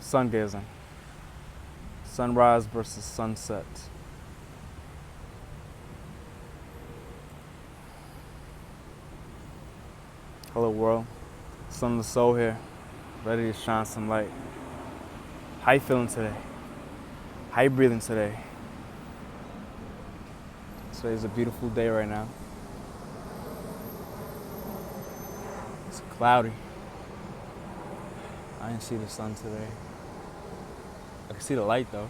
SunGazing. Sunrise versus sunset. Hello world, Son of the Soul here, ready to shine some light. How you feeling today? How you breathing today? Today's a beautiful day right now. It's cloudy. I didn't see the sun today. I can see the light though.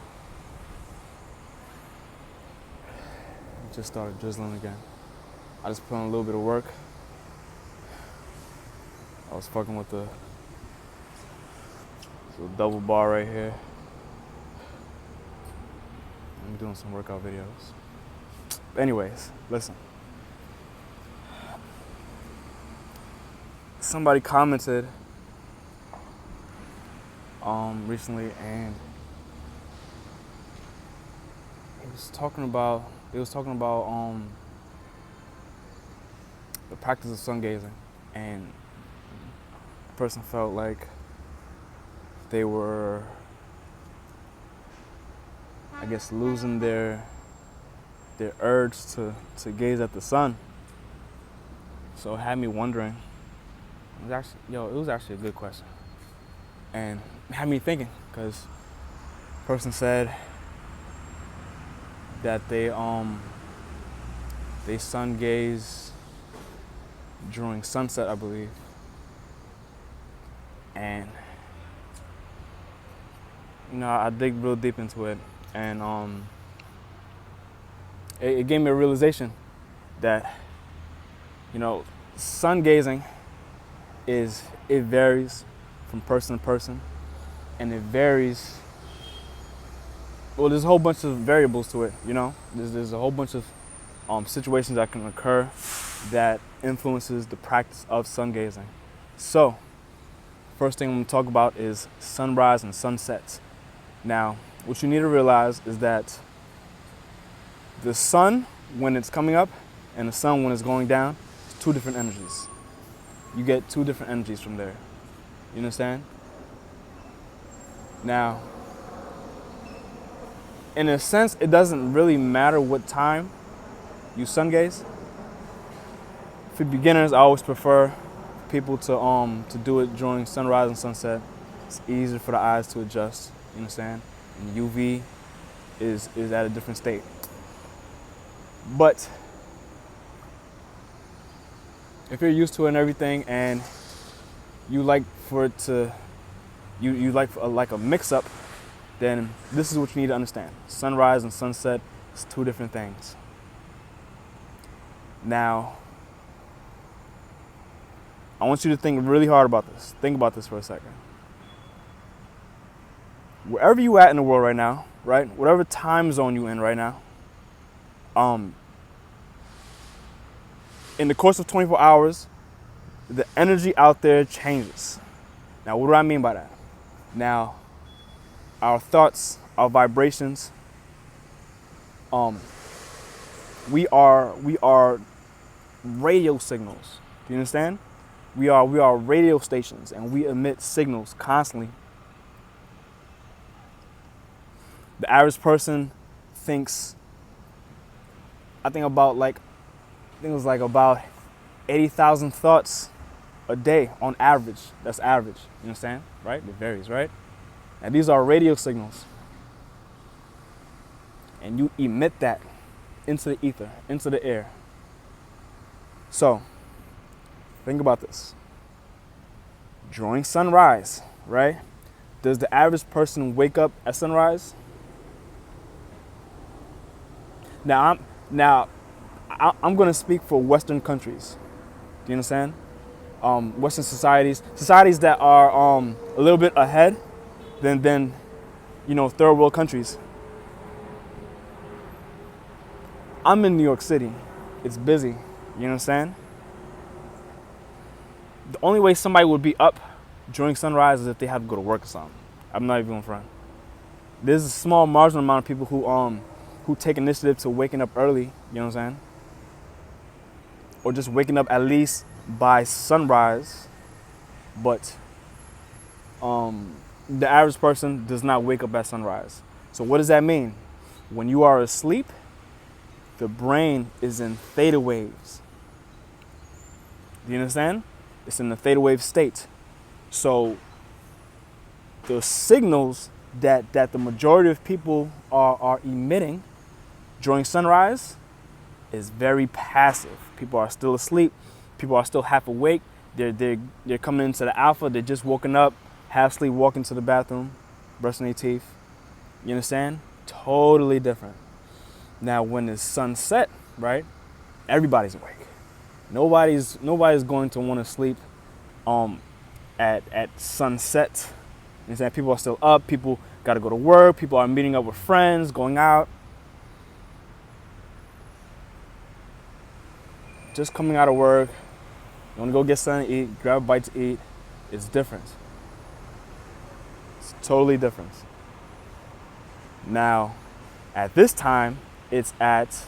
It just started drizzling again. I just put on a little bit of work. I was fucking with the double bar right here. I'm doing some workout videos. Anyways, listen. Somebody commented recently, and they was talking about the practice of sun gazing, and the person felt like they were, I guess, losing their urge to gaze at the sun. So it had me wondering. It was actually a good question, and it had me thinking, because the person said that they sun gaze during sunset, I believe, and I dig real deep into it, and it gave me a realization that sun gazing it varies from person to person, and it varies. Well, there's a whole bunch of variables to it. There's a whole bunch of situations that can occur that influences the practice of sun gazing. So, first thing I'm going to talk about is sunrise and sunsets. Now, what you need to realize is that the sun, when it's coming up, and the sun, when it's going down, it's two different energies. You get two different energies from there. You understand? Now, in a sense, it doesn't really matter what time you sun gaze. For beginners, I always prefer people to do it during sunrise and sunset. It's easier for the eyes to adjust. You understand? And UV is at a different state. But if you're used to it and everything, and you like for it to, you like a mix-up, then this is what you need to understand. Sunrise and sunset is two different things. Now, I want you to think really hard about this. Think about this for a second. Wherever you at in the world right now, right? Whatever time zone you in right now, in the course of 24 hours, the energy out there changes. Now, what do I mean by that? Now, our thoughts, our vibrations, we are radio signals. Do you understand? We are radio stations, and we emit signals constantly. The average person thinks, I think it was about 80,000 thoughts a day on average. That's average. You understand? Right? It varies, right? And these are radio signals. And you emit that into the ether, into the air. So, think about this. During sunrise, right? Does the average person wake up at sunrise? Now I'm going to speak for Western countries. Do you understand? Western societies that are a little bit ahead than third world countries. I'm in New York City. It's busy. You understand? The only way somebody would be up during sunrise is if they have to go to work or something. I'm not even going front. There's a small marginal amount of people who take initiative to waking up early. You know what I'm saying? Or just waking up at least by sunrise. But the average person does not wake up at sunrise. So what does that mean? When you are asleep, the brain is in theta waves. Do you understand? It's in the theta wave state. So the signals that the majority of people are emitting during sunrise is very passive. People are still asleep. People are still half awake. They're coming into the alpha. They're just woken up, half asleep, walking to the bathroom, brushing their teeth. You understand? Totally different. Now, when the sun set, right? Everybody's awake. Nobody's going to want to sleep at sunset. You understand? People are still up. People got to go to work. People are meeting up with friends, going out. Just coming out of work, you want to go get something to eat, grab a bite to eat. It's different. It's totally different. Now, at this time, it's at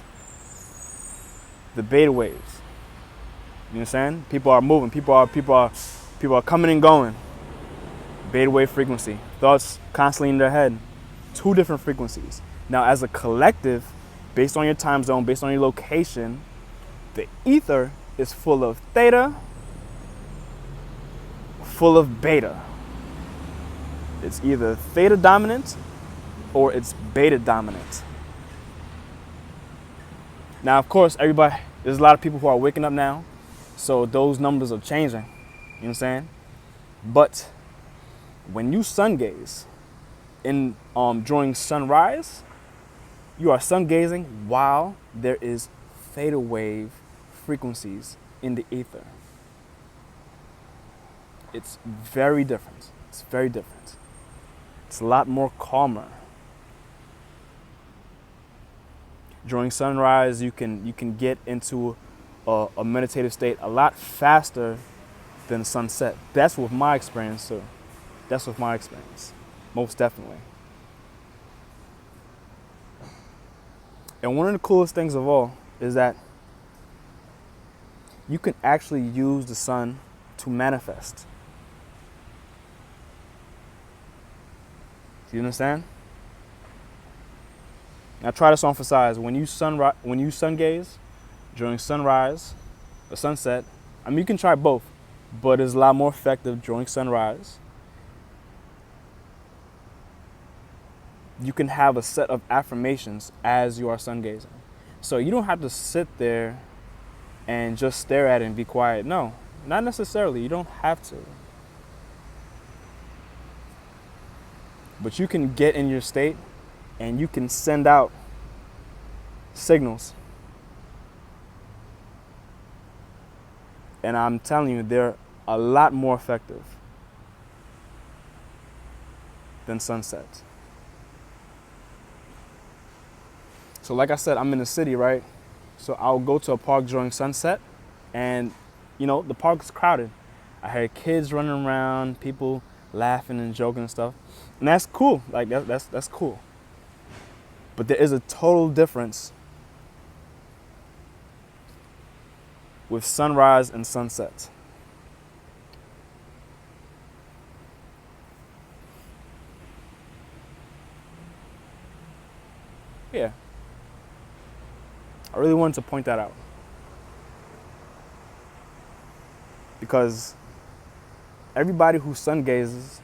the beta waves. You understand? People are moving. People are coming and going. Beta wave frequency. Thoughts constantly in their head. Two different frequencies. Now, as a collective, based on your time zone, based on your location, the ether is full of theta, full of beta. It's either theta dominant or it's beta dominant. Now, of course, there's a lot of people who are waking up now, so those numbers are changing. You know what I'm saying? But when you sun gaze during sunrise, you are sun gazing while there is theta wave frequencies in the ether. It's very different. It's very different. It's a lot more calmer. During sunrise, you can get into a meditative state a lot faster than sunset. That's with my experience too. That's with my experience, most definitely. And one of the coolest things of all is that you can actually use the sun to manifest. Do you understand? Now try this on for size. When you sun gaze during sunrise or sunset, I mean you can try both, but it's a lot more effective during sunrise. You can have a set of affirmations as you are sun gazing. So you don't have to sit there and just stare at it and be quiet. No, not necessarily. You don't have to. But you can get in your state and you can send out signals. And I'm telling you, they're a lot more effective than sunset. So like I said, I'm in the city, right? So I'll go to a park during sunset and, the park is crowded. I hear kids running around, people laughing and joking and stuff. And that's cool. Like that's cool. But there is a total difference with sunrise and sunset. Yeah. I really wanted to point that out. Because everybody who sun gazes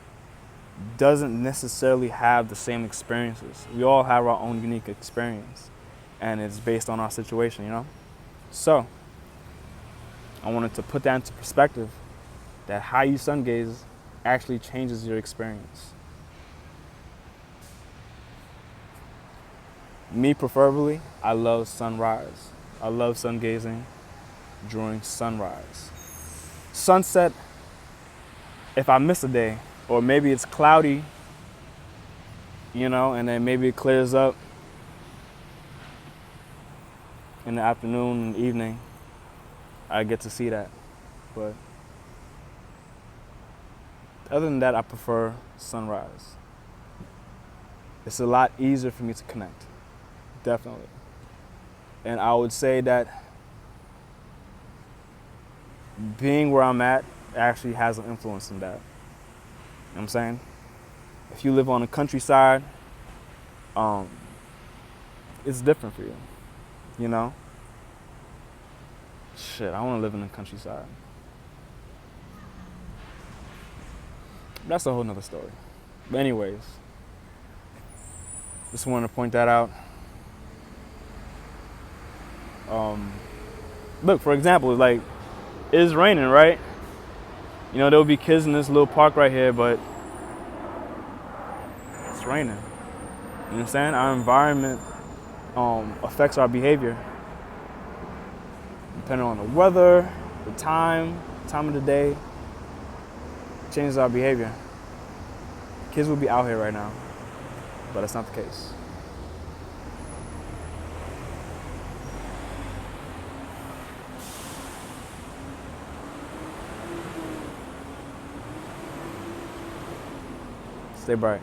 doesn't necessarily have the same experiences. We all have our own unique experience, and it's based on our situation, So, I wanted to put that into perspective, that how you sun gaze actually changes your experience. Me, preferably, I love sunrise. I love sun gazing during sunrise. Sunset, if I miss a day, or maybe it's cloudy, and then maybe it clears up in the afternoon and evening, I get to see that. But other than that, I prefer sunrise. It's a lot easier for me to connect, definitely. And I would say that being where I'm at actually has an influence in that. You know what I'm saying? If you live on the countryside, it's different for you, you know? Shit, I want to live in the countryside. That's a whole nother story. But anyways, just wanted to point that out. Look, for example, like, it's raining, right? You know, there'll be kids in this little park right here, but it's raining. You know what I'm saying? Our environment affects our behavior. Depending on the weather, the time of the day, changes our behavior. Kids will be out here right now, but that's not the case. Stay bright.